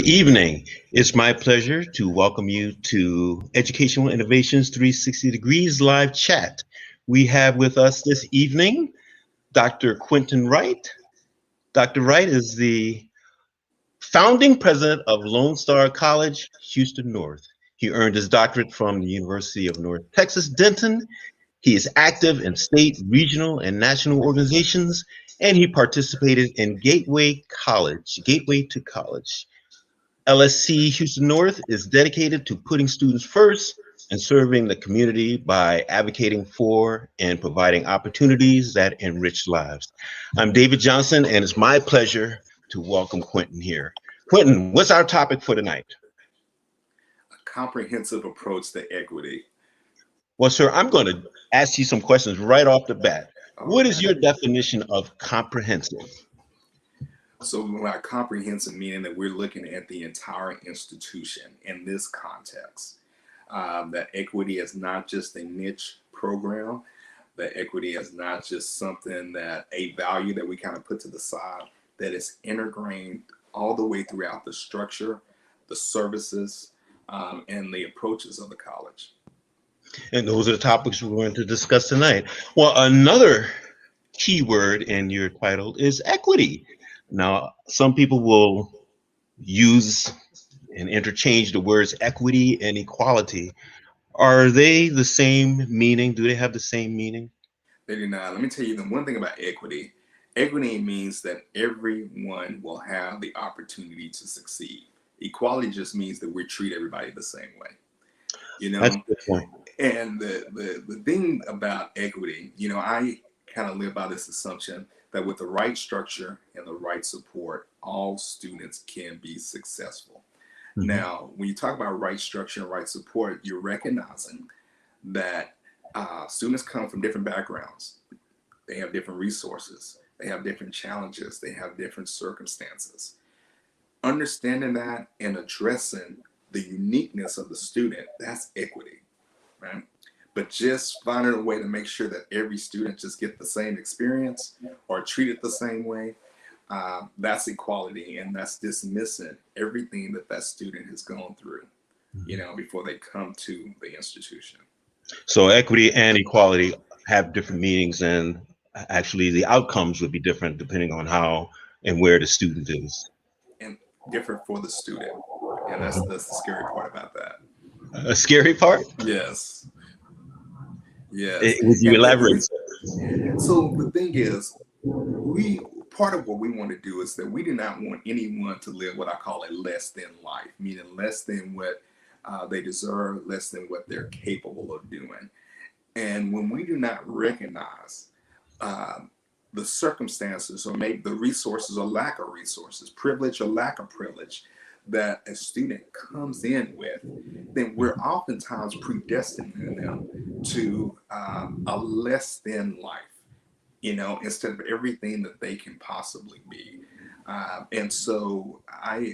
evening. It's my pleasure to welcome you to Educational Innovations 360 Degrees live chat. We have with us this evening Dr. Quentin Wright. Dr. Wright is the founding president of Lone Star College, Houston North. He earned his doctorate from the University of North Texas, Denton. He is active in state, regional, and national organizations, and he participated in Gateway to College. LSC Houston North is dedicated to putting students first and serving the community by advocating for and providing opportunities that enrich lives. I'm David Johnson, and it's my pleasure to welcome Quentin here. Quentin, what's our topic for tonight? A comprehensive approach to equity. Well, sir, I'm going to ask you some questions right off the bat. What is your definition of comprehensive? So by comprehensive, meaning that we're looking at the entire institution in this context, that equity is not just a niche program, that equity is not just something that a value that we kind of put to the side, that is integrated all the way throughout the structure, the services, and the approaches of the college. And those are the topics we're going to discuss tonight. Well, another key word in your title is equity. Now, some people will use and interchange the words equity and equality. Are they the same meaning? Do they have the same meaning? They do not. Let me tell you the one thing about equity. Equity means that everyone will have the opportunity to succeed. Equality just means that we treat everybody the same way. You know, that's a good point. And the thing about equity, you know, I kind of live by this assumption that with the right structure and the right support, all students can be successful. Mm-hmm. Now, when you talk about right structure and right support, you're recognizing that students come from different backgrounds. They have different resources. They have different challenges. They have different circumstances. Understanding that and addressing the uniqueness of the student, that's equity, right? But just finding a way to make sure that every student just get the same experience or treated the same way, that's equality, and that's dismissing everything that that student has gone through, you know, before they come to the institution. So equity and equality have different meanings, and actually the outcomes would be different depending on how and where the student is. And different for the student, and that's the scary part about that. A scary part? Yes. Yes. Would you elaborate? So the thing is, part of what we want to do is that we do not want anyone to live what I call a less than life, meaning less than what they deserve, less than what they're capable of doing. And when we do not recognize the circumstances or maybe the resources or lack of resources, privilege or lack of privilege that a student comes in with, then we're oftentimes predestining them to a less than life, you know, instead of everything that they can possibly be. And so I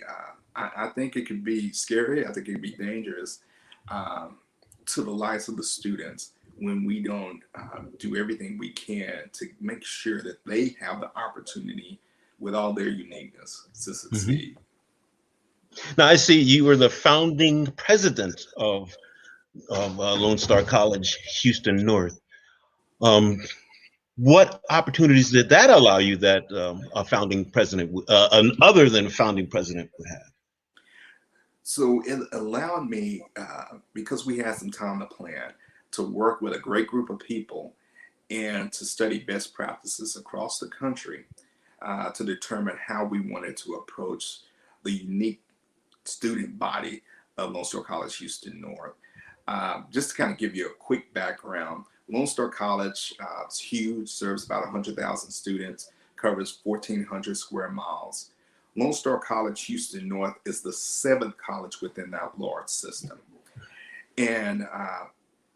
think it could be scary. I think it can be dangerous to the lives of the students when we don't do everything we can to make sure that they have the opportunity with all their uniqueness to succeed. Mm-hmm. Now, I see you were the founding president of Lone Star College, Houston North. What opportunities did that allow you that a founding president, other than a founding president, would have? So it allowed me, because we had some time to plan, to work with a great group of people and to study best practices across the country to determine how we wanted to approach the unique student body of Lone Star College, Houston North. Just to kind of give you a quick background, Lone Star College is huge, serves about 100,000 students, covers 1,400 square miles. Lone Star College, Houston North is the 7th college within that large system. And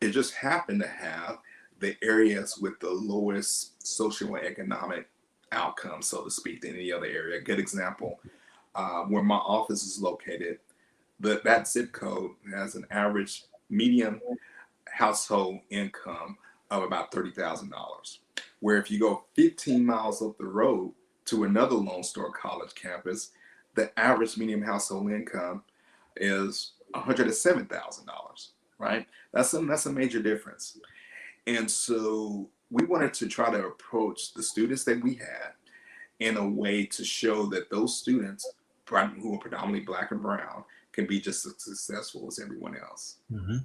it just happened to have the areas with the lowest social and economic outcomes, so to speak, than any other area. A good example, where my office is located, that zip code has an average median household income of about $30,000. Where if you go 15 miles up the road to another Lone Star College campus, the average median household income is $107,000, right? That's a major difference. And so we wanted to try to approach the students that we had in a way to show that those students who are predominantly Black and brown can be just as successful as everyone else. Mm-hmm.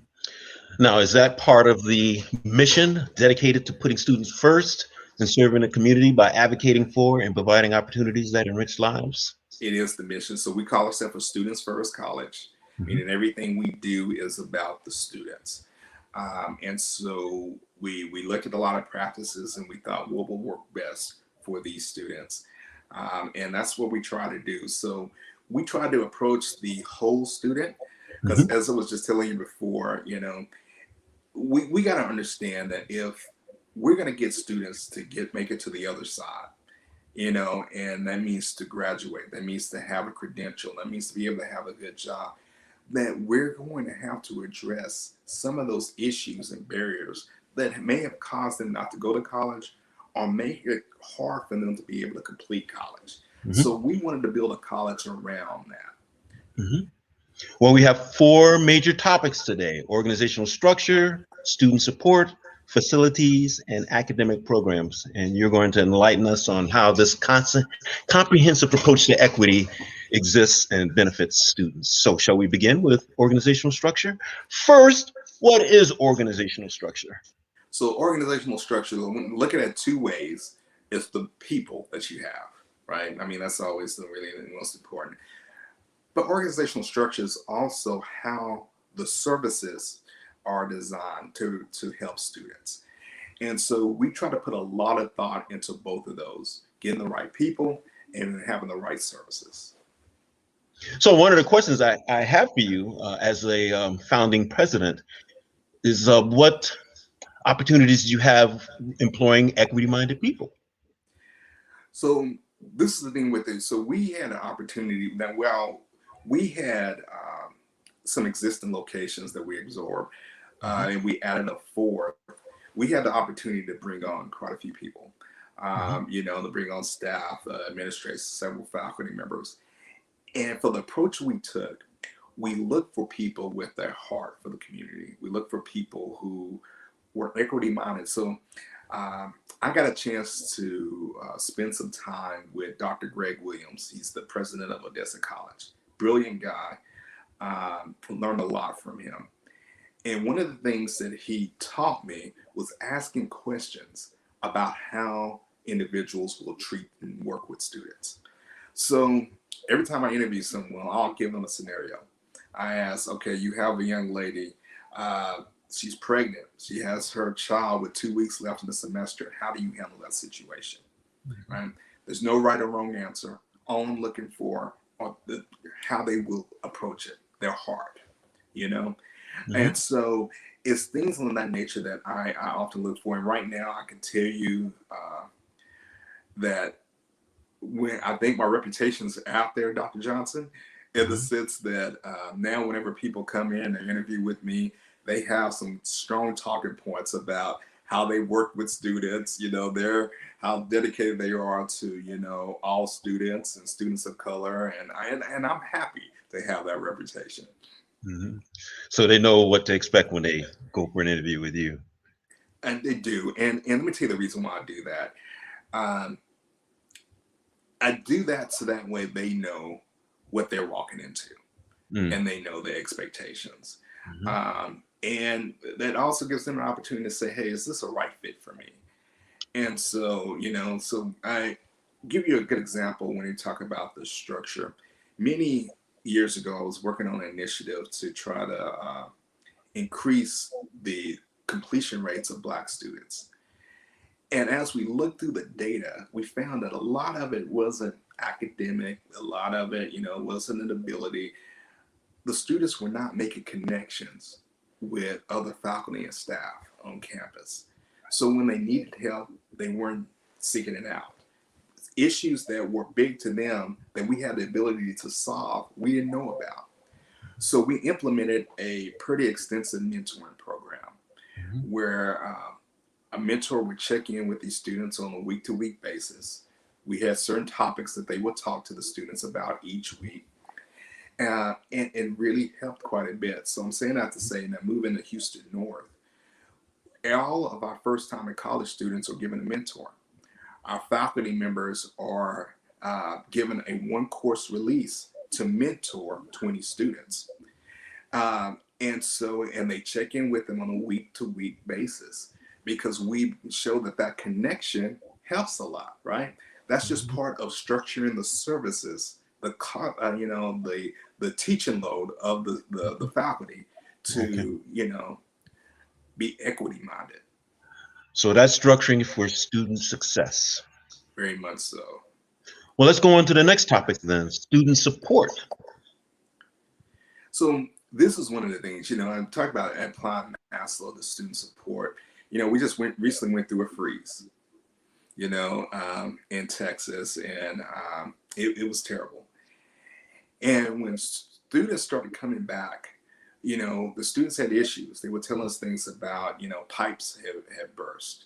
Now, is that part of the mission dedicated to putting students first and serving the community by advocating for and providing opportunities that enrich lives? It is the mission. So we call ourselves a Students First College, meaning everything we do is about the students. And so we looked at a lot of practices and we thought what will work best for these students. And that's what we try to do. So we try to approach the whole student because as I was just telling you before, you know, we got to understand that if we're going to get students to make it to the other side, you know, and that means to graduate, that means to have a credential, that means to be able to have a good job, that we're going to have to address some of those issues and barriers that may have caused them not to go to college or make it hard for them to be able to complete college. So we wanted to build a college around that. Well, we have 4 major topics today: organizational structure, student support, facilities, and academic programs. And you're going to enlighten us on how this comprehensive approach to equity exists and benefits students. So shall we begin with organizational structure? First, what is organizational structure? So organizational structure, look at it 2 ways. It's the people that you have, right? I mean, that's always really the most important. But organizational structure is also how the services are designed to help students. And so we try to put a lot of thought into both of those, getting the right people and having the right services. So one of the questions I have for you as a founding president is what opportunities do you have employing equity-minded people? So this is the thing with it. So we had an opportunity that, well, we had some existing locations that we absorbed and we added a 4th. We had the opportunity to bring on quite a few people, you know, to bring on staff, administrators, several faculty members. And for the approach we took, we looked for people with their heart for the community. We looked for people who were equity minded. So I got a chance to spend some time with Dr. Greg Williams. He's the president of Odessa College. Brilliant guy. Learned a lot from him. And one of the things that he taught me was asking questions about how individuals will treat and work with students. So every time I interview someone, I'll give them a scenario. I ask, okay, you have a young lady, she's pregnant, she has her child with 2 weeks left in the semester. How do you handle that situation? Right? There's no right or wrong answer. All I'm looking for are how they will approach it, their heart, you know? And so it's things of that nature that I often look for. And right now I can tell you that when I think my reputation's out there, Dr. Johnson, in the sense that now whenever people come in and interview with me, they have some strong talking points about how they work with students, you know, how dedicated they are to, you know, all students and students of color. And I'm happy to have that reputation. So they know what to expect when they go for an interview with you. And they do. And let me tell you the reason why I do that. I do that so that way they know what they're walking into and they know their expectations. And that also gives them an opportunity to say, hey, is this a right fit for me? And so, you know, so I give you a good example when you talk about the structure. Many years ago, I was working on an initiative to try to increase the completion rates of Black students. And as we looked through the data, we found that a lot of it wasn't academic. A lot of it, you know, wasn't an ability. The students were not making connections with other faculty and staff on campus. So when they needed help, they weren't seeking it out. Issues that were big to them that we had the ability to solve, we didn't know about. So we implemented a pretty extensive mentoring program where a mentor would check in with these students on a week-to-week basis, We had certain topics that they would talk to the students about each week. And it really helped quite a bit. So I'm saying that to say that moving to Houston North, all of our first time in college students are given a mentor. Our faculty members are given a one course release to mentor 20 students. And they check in with them on a week to week basis, because we show that connection helps a lot, right? That's just part of structuring the services, the teaching load of the faculty to, be equity minded. So that's structuring for student success. Very much so. Well, let's go on to the next topic then, student support. So this is one of the things, I talked about applying Maslow to student support. We just recently went through a freeze, in Texas, and it was terrible. And when students started coming back, the students had issues. They would tell us things about, pipes have burst.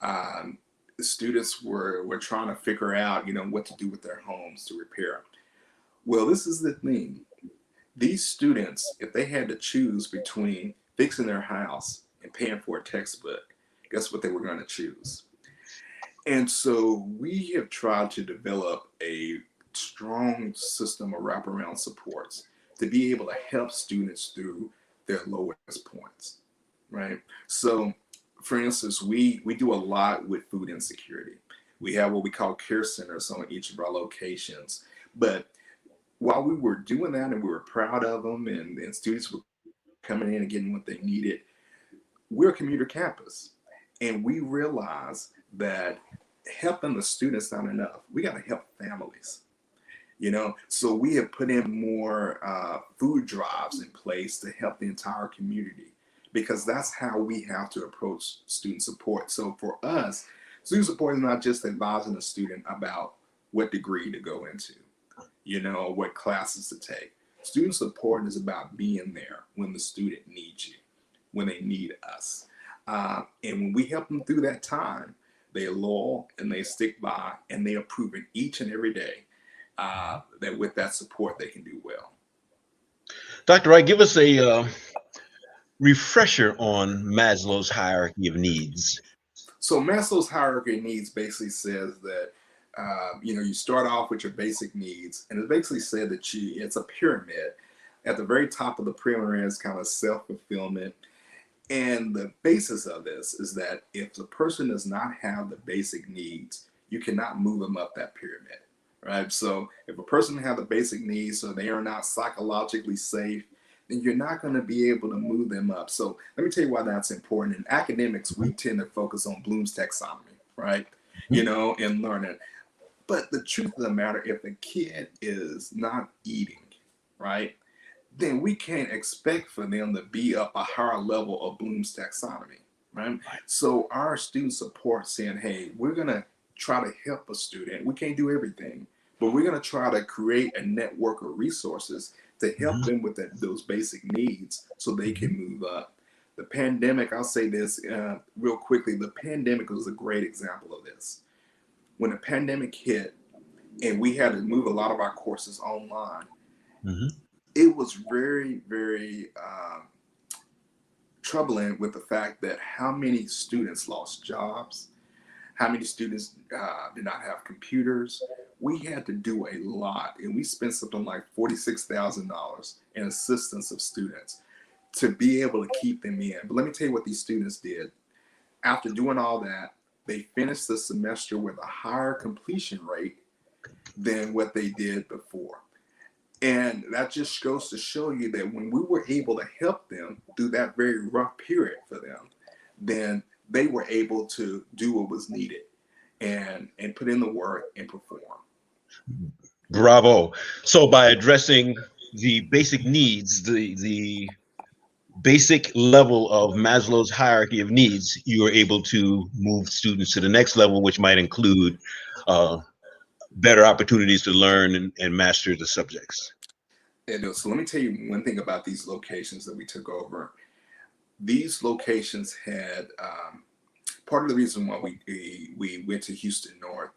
The students were trying to figure out, what to do with their homes to repair them. Well, this is the thing. These students, if they had to choose between fixing their house and paying for a textbook, guess what they were going to choose? And so we have tried to develop a strong system of wraparound supports to be able to help students through their lowest points, right? So, for instance, we do a lot with food insecurity. We have what we call care centers on each of our locations. But while we were doing that and we were proud of them, and students were coming in and getting what they needed, we're a commuter campus. And we realized that helping the students not enough. We got to help families. So we have put in more food drives in place to help the entire community, because that's how we have to approach student support. So for us, student support is not just advising a student about what degree to go into, what classes to take. Student support is about being there when the student needs you, when they need us. And when we help them through that time, they're loyal and they stick by, and they are proving each and every day that with that support, they can do well. Dr. Wright, give us a refresher on Maslow's hierarchy of needs. So Maslow's hierarchy of needs basically says that, you start off with your basic needs, and it basically said that it's a pyramid. At the very top of the pyramid is kind of self-fulfillment. And the basis of this is that if the person does not have the basic needs, you cannot move them up that pyramid. Right. So if a person has the basic needs, so they are not psychologically safe, then you're not going to be able to move them up. So let me tell you why that's important. In academics, we tend to focus on Bloom's taxonomy, right? In learning. But the truth of the matter, if the kid is not eating, right, then we can't expect for them to be up a higher level of Bloom's taxonomy, right? So our student support saying, hey, we're going to try to help a student. We can't do everything, but we're going to try to create a network of resources to help them with those basic needs so they can move up. The pandemic, I'll say this real quickly, the pandemic was a great example of this. When the pandemic hit and we had to move a lot of our courses online, it was very, very troubling with the fact that how many students lost jobs, how many students did not have computers. We had to do a lot, and we spent something like $46,000 in assistance of students to be able to keep them in. But let me tell you what these students did. After doing all that, they finished the semester with a higher completion rate than what they did before. And that just goes to show you that when we were able to help them through that very rough period for them, then they were able to do what was needed and put in the work and perform. Bravo. So by addressing the basic needs, the basic level of Maslow's hierarchy of needs, you are able to move students to the next level, which might include better opportunities to learn and master the subjects. And so let me tell you one thing about these locations that we took over. These locations had part of the reason why we went to Houston North.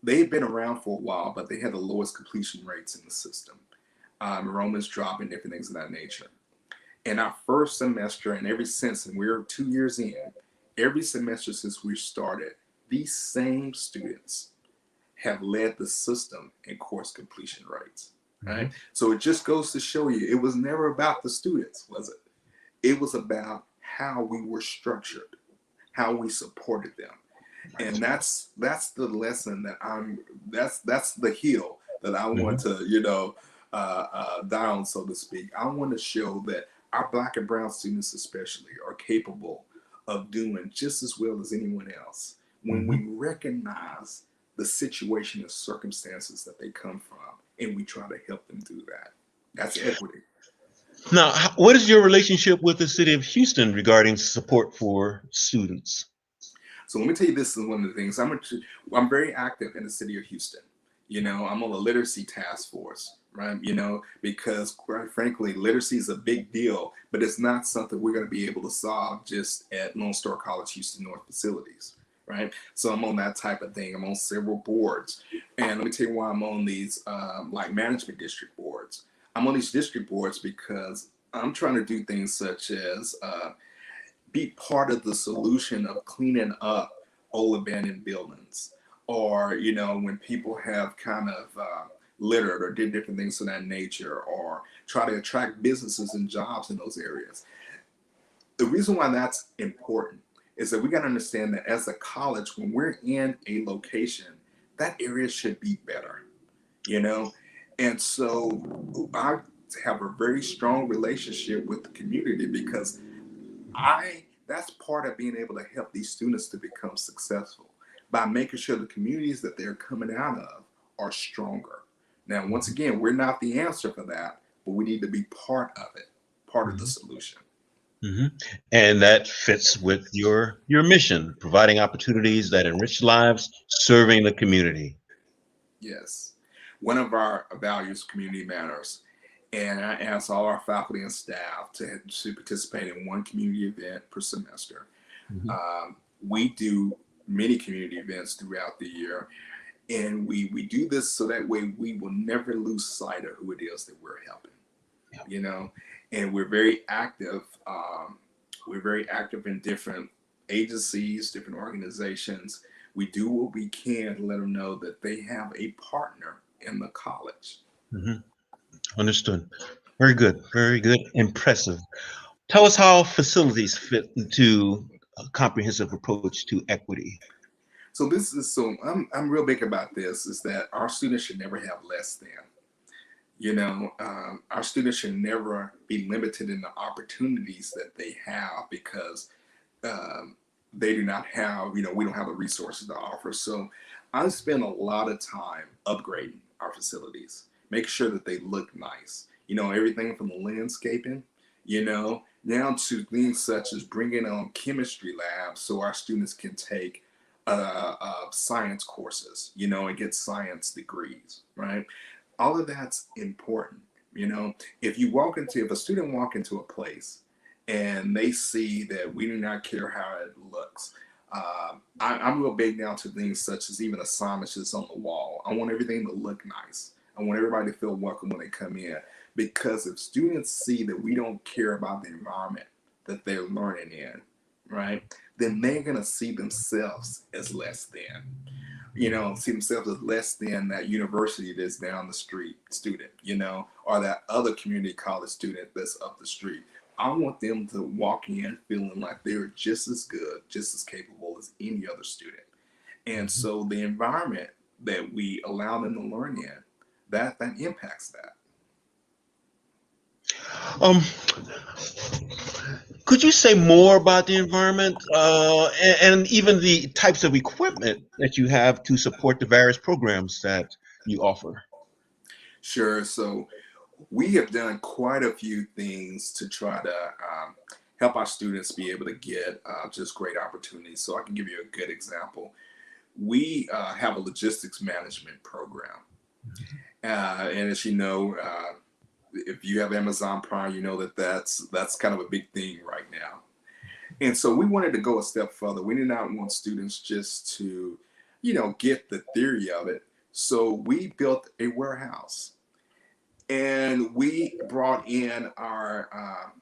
They've been around for a while, but they had the lowest completion rates in the system. Enrollments dropping, different things of that nature. In our first semester, and ever since, and we're 2 years in, every semester since we started, these same students have led the system in course completion rates. Right? So it just goes to show you, it was never about the students, was it? It was about how we were structured, how we supported them. And that's the lesson that that's the hill that I want to, die on, so to speak. I want to show that our Black and brown students especially are capable of doing just as well as anyone else when we recognize the situation and circumstances that they come from, and we try to help them do that. That's equity. Now, what is your relationship with the city of Houston regarding support for students? So let me tell you, this is one of the things. I'm very active in the city of Houston. I'm on the literacy task force, right? Because quite frankly, literacy is a big deal, but it's not something we're going to be able to solve just at Lone Star College Houston North facilities, right? So I'm on that type of thing. I'm on several boards. And let me tell you why I'm on these like management district boards. I'm on these district boards because I'm trying to do things such as be part of the solution of cleaning up old abandoned buildings, or when people have kind of littered or did different things of that nature, or try to attract businesses and jobs in those areas. The reason why that's important is that we got to understand that as a college, when we're in a location, that area should be better, and so I have a very strong relationship with the community, because that's part of being able to help these students to become successful by making sure the communities that they're coming out of are stronger. Now, once again, we're not the answer for that, but we need to be part of it, part of the solution. And that fits with your mission, providing opportunities that enrich lives, serving the community. Yes. One of our values, community matters. And I ask all our faculty and staff to participate in one community event per semester. We do many community events throughout the year, and we do this so that way we will never lose sight of who it is that we're helping. And we're very active. We're very active in different agencies, different organizations. We do what we can to let them know that they have a partner in the college. Understood. Very good. Very good. Impressive. Tell us how facilities fit into a comprehensive approach to equity. So I'm real big about this, is that our students should never have less than. Our students should never be limited in the opportunities that they have because they do not have, we don't have the resources to offer. So I spend a lot of time upgrading our facilities, making sure that they look nice. Everything from the landscaping, down to things such as bringing on chemistry labs so our students can take science courses, and get science degrees, right? All of that's important. If a student walk into a place and they see that we do not care how it looks, I'm real big down to things such as even assignments on the wall. I want everything to look nice. I want everybody to feel welcome when they come in, because if students see that we don't care about the environment that they're learning in, right, then they're going to see themselves as less than. See themselves as less than that university that's down the street student, or that other community college student that's up the street. I want them to walk in feeling like they're just as good, just as capable as any other student. And so the environment that we allow them to learn in, that impacts that. Could you say more about the environment and even the types of equipment that you have to support the various programs that you offer? Sure. So we have done quite a few things to try to help our students be able to get just great opportunities. So I can give you a good example. We have a logistics management program. And as you know, if you have Amazon Prime, you know that's kind of a big thing right now. And so we wanted to go a step further. We did not want students just to get the theory of it. So we built a warehouse, and we brought in our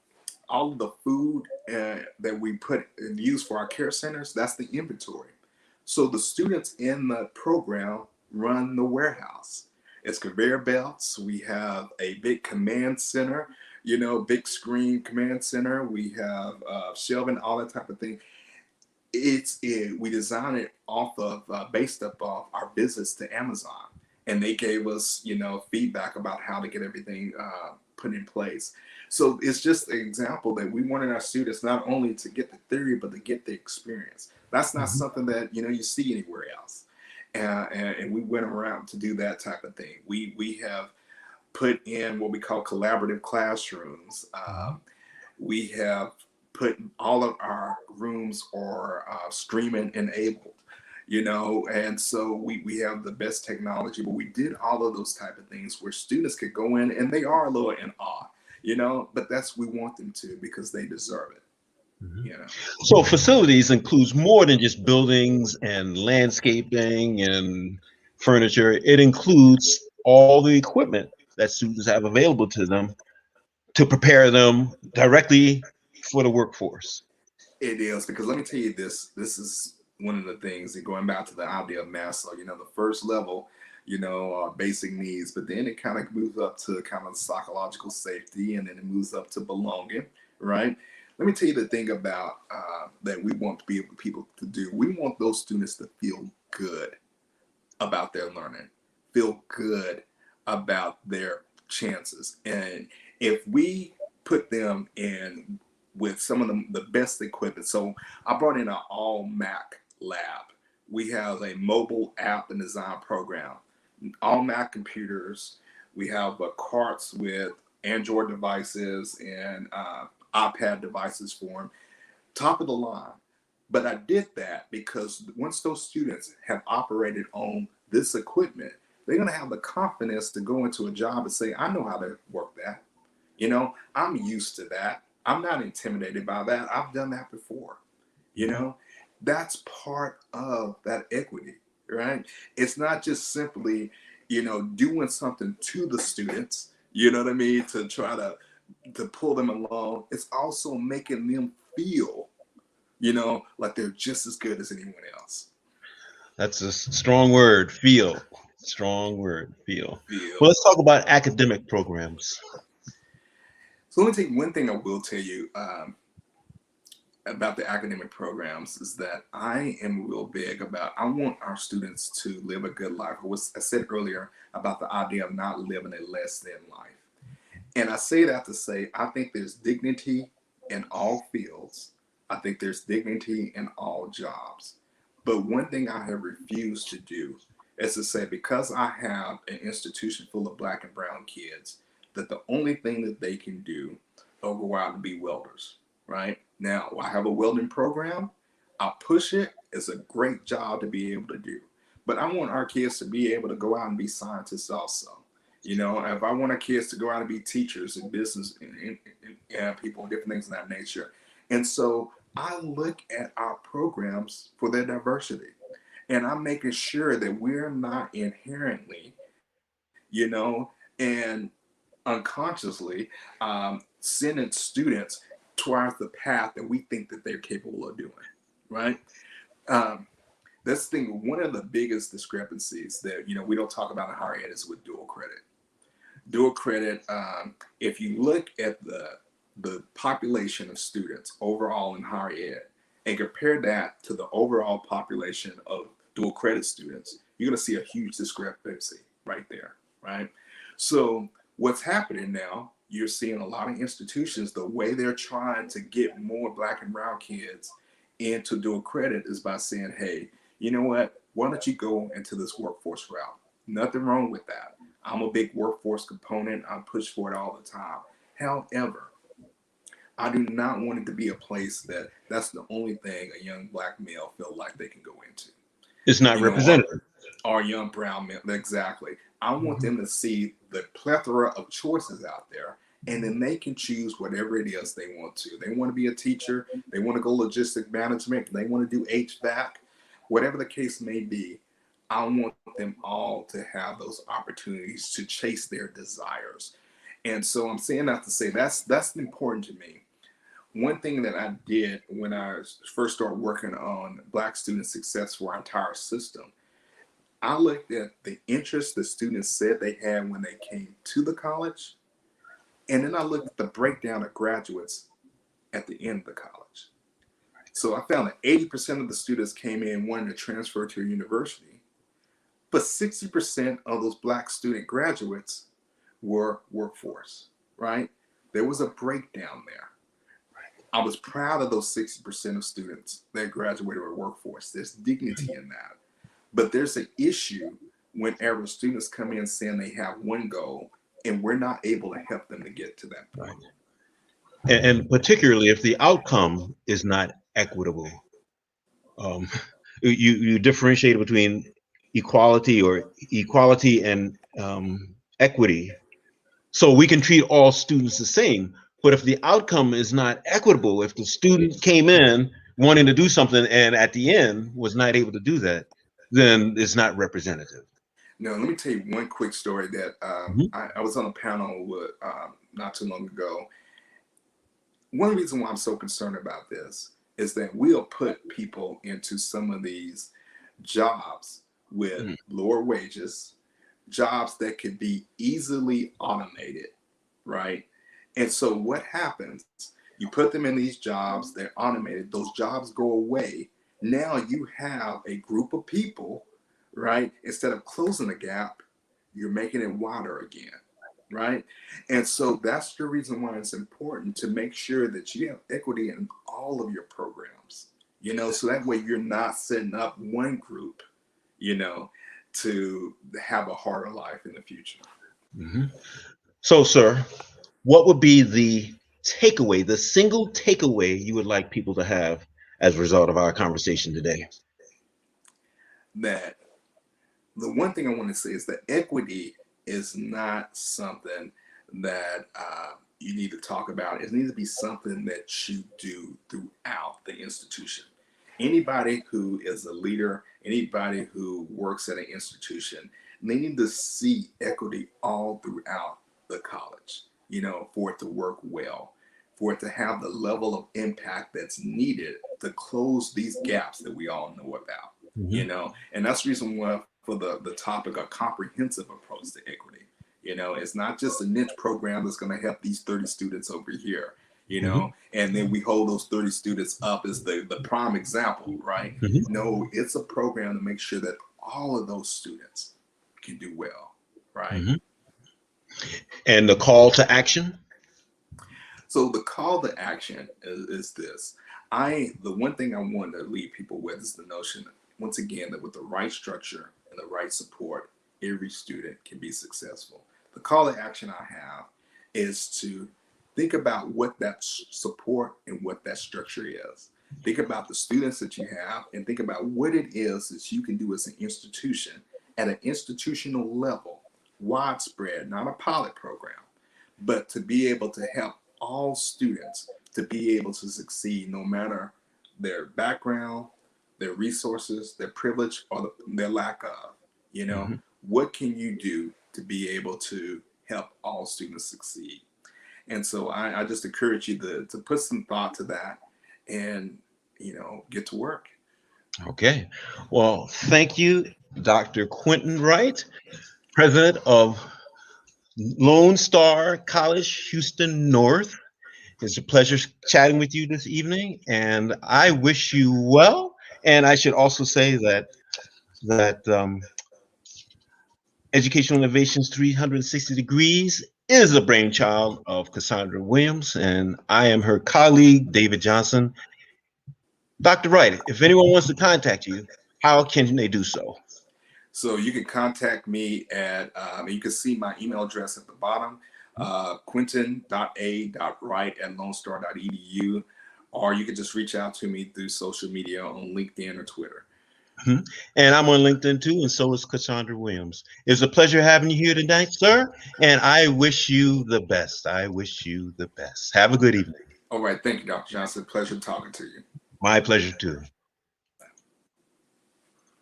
all of the food that we put and use for our care centers. That's the inventory. So the students in the program run the warehouse. It's conveyor belts. We have a big command center, big screen command center. We have shelving, all that type of thing. We designed it off of based up off our visits to Amazon, and they gave us feedback about how to get everything put in place. So it's just an example that we wanted our students not only to get the theory but to get the experience. That's not something that you see anywhere else, and we went around to do that type of thing. We have put in what we call collaborative classrooms. We have put all of our rooms are streaming enabled, and so we have the best technology, but we did all of those type of things where students could go in and they are a little in awe, but we want them to, because they deserve it. So facilities includes more than just buildings and landscaping and furniture. It includes all the equipment that students have available to them to prepare them directly for the workforce. It is, because let me tell you this is one of the things, and going back to the idea of Maslow, the first level, basic needs, but then it kind of moves up to kind of psychological safety, and then it moves up to belonging, right? Let me tell you the thing about that we want to be able people to do. We want those students to feel good about their learning, feel good about their chances. And if we put them in with some of the best equipment. So I brought in an all Mac lab. We have a mobile app and design program, all Mac computers. We have carts with Android devices and iPad devices for them, top of the line. But I did that because once those students have operated on this equipment, they're going to have the confidence to go into a job and say, I know how to work that. I'm used to that. I'm not intimidated by that. I've done that before. That's part of that equity, right? It's not just simply, doing something to the students, to try to pull them along. It's also making them feel, like they're just as good as anyone else. That's a strong word, feel. Strong word, feel. Well, let's talk about academic programs. So let me tell you one thing I will tell you about the academic programs is that I am real big about, I want our students to live a good life. I said earlier about the idea of not living a less than life. And I say that to say, I think there's dignity in all fields. I think there's dignity in all jobs. But one thing I have refused to do is to say, because I have an institution full of Black and brown kids, that the only thing that they can do is go out and be welders, right? Now, I have a welding program. I push it. It's a great job to be able to do. But I want our kids to be able to go out and be scientists also. If I want our kids to go out and be teachers and business and people, different things of that nature. And so I look at our programs for their diversity. And I'm making sure that we're not inherently, and unconsciously sending students towards the path that we think that they're capable of doing, right? That's the thing. One of the biggest discrepancies that we don't talk about in higher ed is with dual credit. Dual credit. If you look at the population of students overall in higher ed and compare that to the overall population of dual credit students, you're going to see a huge discrepancy right there, right? So what's happening now, you're seeing a lot of institutions, the way they're trying to get more Black and brown kids into dual credit is by saying, hey, you know what? Why don't you go into this workforce route? Nothing wrong with that. I'm a big workforce component. I push for it all the time. However, I do not want it to be a place that's the only thing a young Black male feel like they can go into. It's not representative. Or young brown male, exactly. I want them to see the plethora of choices out there, and then they can choose whatever it is they want to. They want to be a teacher. They want to go logistic management. They want to do HVAC, whatever the case may be. I want them all to have those opportunities to chase their desires. And so I'm saying that to say that's important to me. One thing that I did when I first started working on Black student success for our entire system, I looked at the interest the students said they had when they came to the college, and then I looked at the breakdown of graduates at the end of the college. So I found that 80% of the students came in wanting to transfer to a university, but 60% of those Black student graduates were workforce, right? There was a breakdown there. I was proud of those 60% of students that graduated with workforce. There's dignity in that. But there's an issue whenever students come in saying they have one goal and we're not able to help them to get to that point. And particularly if the outcome is not equitable. You differentiate between equality and equity. So we can treat all students the same. But if the outcome is not equitable, if the student came in wanting to do something and at the end was not able to do that, then it's not representative. Now, let me tell you one quick story that I was on a panel with not too long ago. One reason why I'm so concerned about this is that we'll put people into some of these jobs with lower wages, jobs that could be easily automated, right? And so what happens, you put them in these jobs, they're automated, those jobs go away. Now you have a group of people, right? Instead of closing the gap, you're making it wider again, right? And so that's the reason why it's important to make sure that you have equity in all of your programs, you know, so that way you're not setting up one group, you know, to have a harder life in the future. So, sir, what would be the takeaway, the single takeaway you would like people to have as a result of our conversation today? That the one thing I want to say is that equity is not something that you need to talk about. It needs to be something that you do throughout the institution. Anybody who is a leader, anybody who works at an institution, they need to see equity all throughout the college, you know, for it to work well, for it to have the level of impact that's needed to close these gaps that we all know about, you know. And that's the reason why for the topic of comprehensive approach to equity. You know, it's not just a niche program that's going to help these 30 students over here, you know, and then we hold those 30 students up as the prime example, right? No, it's a program to make sure that all of those students can do well, right? And the call to action? So the call to action is this. The one thing I want to leave people with is the notion, once again, that with the right structure and the right support, every student can be successful. The call to action I have is to think about what that support and what that structure is. Think about the students that you have and think about what it is that you can do as an institution at an institutional level, widespread, not a pilot program, but to be able to help all students to be able to succeed no matter their background, their resources, their privilege, or their lack of, you know, what can you do to be able to help all students succeed? And so I just encourage you to put some thought to that and, you know, get to work. Okay. Well, thank you, Dr. Quentin Wright, president of Lone Star College, Houston North. It's a pleasure chatting with you this evening, and I wish you well. And I should also say that Educational Innovations 360 Degrees is a brainchild of Cassandra Williams, and I am her colleague, David Johnson. Dr. Wright, if anyone wants to contact you, how can they do so? So you can contact me at, you can see my email address at the bottom, quentin.a.wright@lonestar.edu, or you can just reach out to me through social media on LinkedIn or Twitter. And I'm on LinkedIn too, and so is Cassandra Williams. It's a pleasure having you here tonight, sir, and I wish you the best. I wish you the best. Have a good evening. All right. Thank you, Dr. Johnson. Pleasure talking to you. My pleasure too.